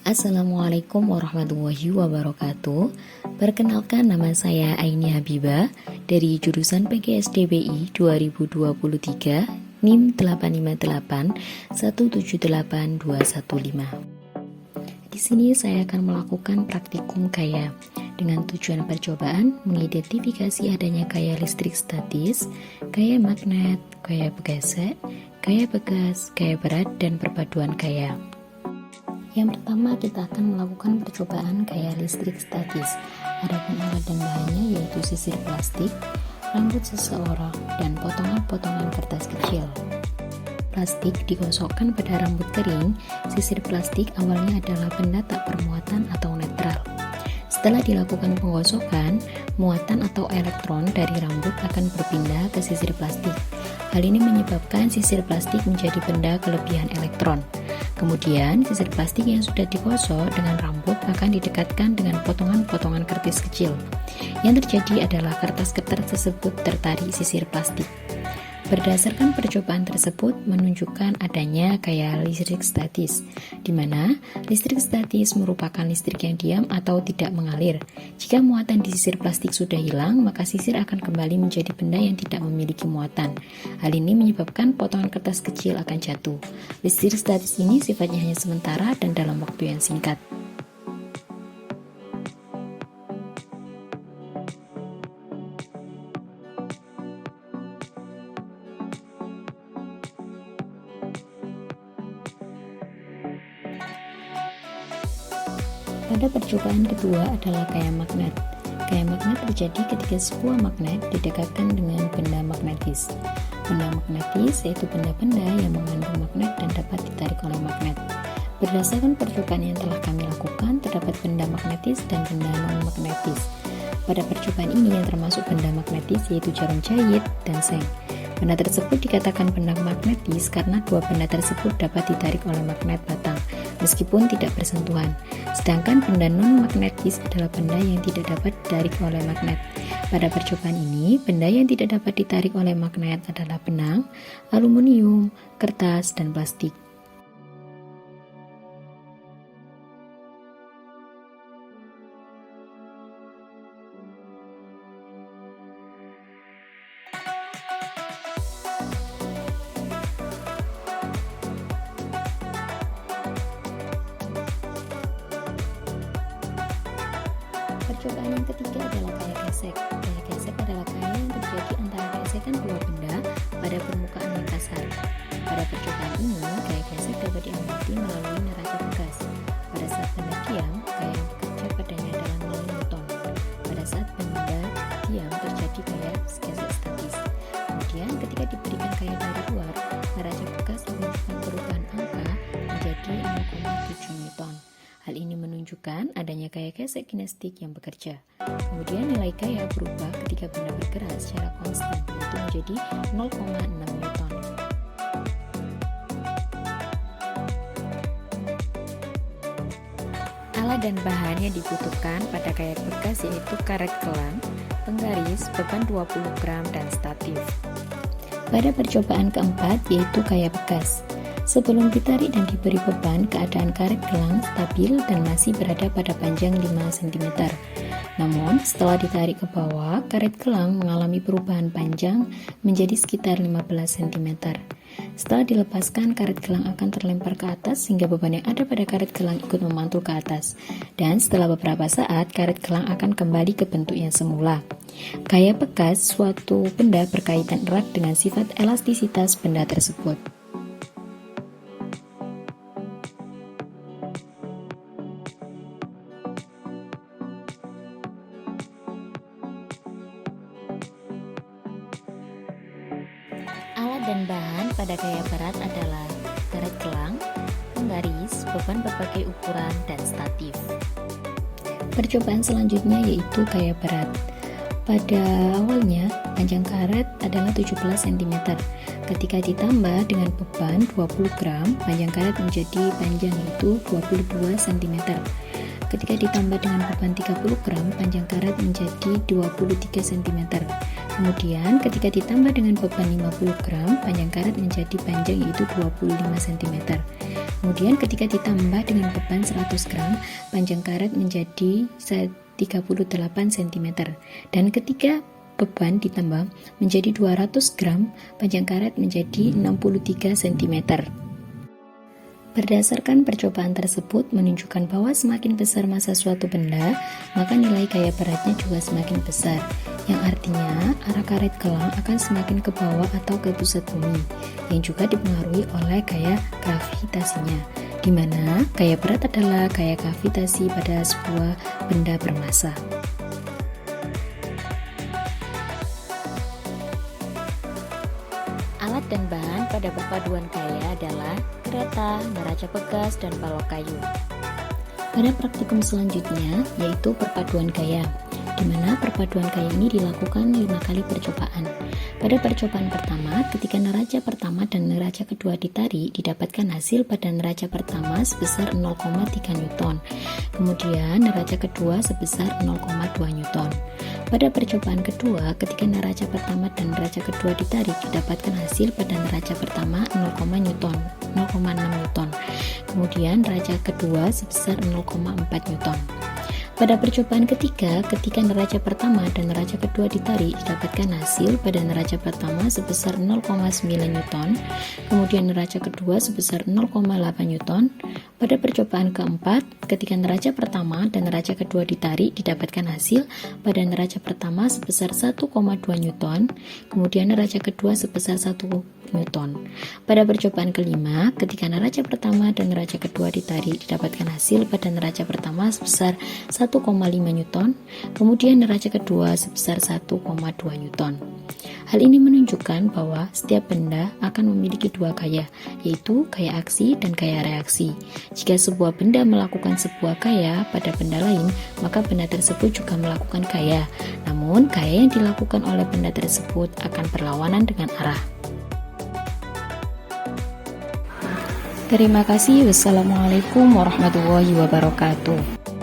Assalamualaikum warahmatullahi wabarakatuh. Perkenalkan, nama saya Aini Habibah dari jurusan PGSDBI 2023 NIM 858178215. Di sini saya akan melakukan praktikum kaya dengan tujuan percobaan mengidentifikasi adanya kaya listrik statis, kaya magnet, kaya bergesek, kaya bekas, kaya berat, dan perpaduan kaya. Yang pertama, kita akan melakukan percobaan kaya listrik statis. Adapun alat dan bahannya yaitu sisir plastik, rambut seseorang, dan potongan-potongan kertas kecil. Plastik digosokkan pada rambut kering. Sisir plastik awalnya adalah benda tak bermuatan atau netral. Setelah dilakukan penggosokan, muatan atau elektron dari rambut akan berpindah ke sisir plastik. Hal ini menyebabkan sisir plastik menjadi benda kelebihan elektron. Kemudian, sisir plastik yang sudah digosok dengan rambut akan didekatkan dengan potongan-potongan kertas kecil. Yang terjadi adalah kertas-kertas tersebut tertarik sisir plastik. Berdasarkan percobaan tersebut menunjukkan adanya kaya listrik statis, di mana listrik statis merupakan listrik yang diam atau tidak mengalir. Jika muatan di sisir plastik sudah hilang, maka sisir akan kembali menjadi benda yang tidak memiliki muatan. Hal ini menyebabkan potongan kertas kecil akan jatuh. Listrik statis ini sifatnya hanya sementara dan dalam waktu yang singkat. Pada percobaan kedua adalah kaya magnet. Kaya magnet terjadi ketika sebuah magnet didekatkan dengan benda magnetis. Benda magnetis yaitu benda-benda yang mengandung magnet dan dapat ditarik oleh magnet. Berdasarkan percobaan yang telah kami lakukan, terdapat benda magnetis dan benda non-magnetis. Pada percobaan ini yang termasuk benda magnetis yaitu jarum jahit dan seng. Benda tersebut dikatakan benda magnetis karena dua benda tersebut dapat ditarik oleh magnet batang, meskipun tidak bersentuhan. Sedangkan benda non-magnetis adalah benda yang tidak dapat ditarik oleh magnet. Pada percobaan ini, benda yang tidak dapat ditarik oleh magnet adalah benang, aluminium, kertas, dan plastik. Percobaan yang ketiga adalah kaya gesek. Kaya gesek adalah kaya yang terjadi antara gesekan dua benda pada permukaan yang kasar. Pada percobaan ini, kaya gesek dapat diamati melalui neraca tegas. Pada saat benda diam, kaya yang bekerja padanya adalah melalui Newton. Pada saat benda diam terjadi kaya gesek statis. Kemudian, ketika diberikan kaya dari luar, neraca tegas menunjukkan perubahan angka menjadi 0,7 Newton. Hal ini menunjukkan adanya kaya gesek kinestik yang bekerja. Kemudian nilai kaya berubah ketika benda bergerak secara konstan, yaitu menjadi 0,6 Newton. Alat dan bahan yang dibutuhkan pada kaya bekas yaitu karet kelang, penggaris, beban 20 gram, dan statif. Pada percobaan keempat yaitu kaya bekas. Sebelum ditarik dan diberi beban, keadaan karet gelang stabil dan masih berada pada panjang 5 cm. Namun, setelah ditarik ke bawah, karet gelang mengalami perubahan panjang menjadi sekitar 15 cm. Setelah dilepaskan, karet gelang akan terlempar ke atas sehingga beban yang ada pada karet gelang ikut memantul ke atas. Dan setelah beberapa saat, karet gelang akan kembali ke bentuknya semula. Kaya bekas suatu benda berkaitan erat dengan sifat elastisitas benda tersebut. Alat dan bahan pada kaya berat adalah karet gelang, penggaris, beban berbagai ukuran, dan statif. Percobaan selanjutnya yaitu kaya berat. Pada awalnya, panjang karet adalah 17 cm. Ketika ditambah dengan beban 20 gram, panjang karet menjadi panjang yaitu 22 cm. Ketika ditambah dengan beban 30 gram, panjang karet menjadi 23 cm. Kemudian ketika ditambah dengan beban 50 gram, panjang karet menjadi panjang yaitu 25 cm. Kemudian ketika ditambah dengan beban 100 gram, panjang karet menjadi 38 cm. Dan ketika beban ditambah menjadi 200 gram, panjang karet menjadi 63 cm. Berdasarkan percobaan tersebut menunjukkan bahwa semakin besar massa suatu benda, maka nilai gaya beratnya juga semakin besar, yang artinya arah karet gelang akan semakin ke bawah atau ke pusat bumi, yang juga dipengaruhi oleh gaya gravitasinya, di mana gaya berat adalah gaya gravitasi pada sebuah benda bermassa. Alat dan bahan pada perpaduan gaya adalah kereta, neraca bekas, dan balok kayu. Pada praktikum selanjutnya, yaitu perpaduan gaya, di mana perpaduan gaya ini dilakukan 5 kali percobaan. Pada percobaan pertama, ketika neraca pertama dan neraca kedua ditarik, didapatkan hasil pada neraca pertama sebesar 0,3 Newton. Kemudian neraca kedua sebesar 0,2 Newton. Pada percobaan kedua, ketika neraca pertama dan neraca kedua ditarik, didapatkan hasil pada neraca pertama 0,6 Newton. Kemudian neraca kedua sebesar 0,4 Newton. Pada percobaan ketiga, ketika neraca pertama dan neraca kedua ditarik, didapatkan hasil pada neraca pertama sebesar 0,9 Newton, kemudian neraca kedua sebesar 0,8 Newton. Pada percobaan keempat, ketika neraca pertama dan neraca kedua ditarik, didapatkan hasil pada neraca pertama sebesar 1,2 Newton, kemudian neraca kedua sebesar 1 Newton. Pada percobaan kelima, ketika neraca pertama dan neraca kedua ditarik, didapatkan hasil pada neraca pertama sebesar 1,5 Newton, kemudian neraca kedua sebesar 1,2 Newton. Hal ini menunjukkan bahwa setiap benda akan memiliki dua gaya, yaitu gaya aksi dan gaya reaksi. Jika sebuah benda melakukan sebuah gaya pada benda lain, maka benda tersebut juga melakukan gaya. Namun, gaya yang dilakukan oleh benda tersebut akan berlawanan dengan arah. Terima kasih. Wassalamualaikum warahmatullahi wabarakatuh.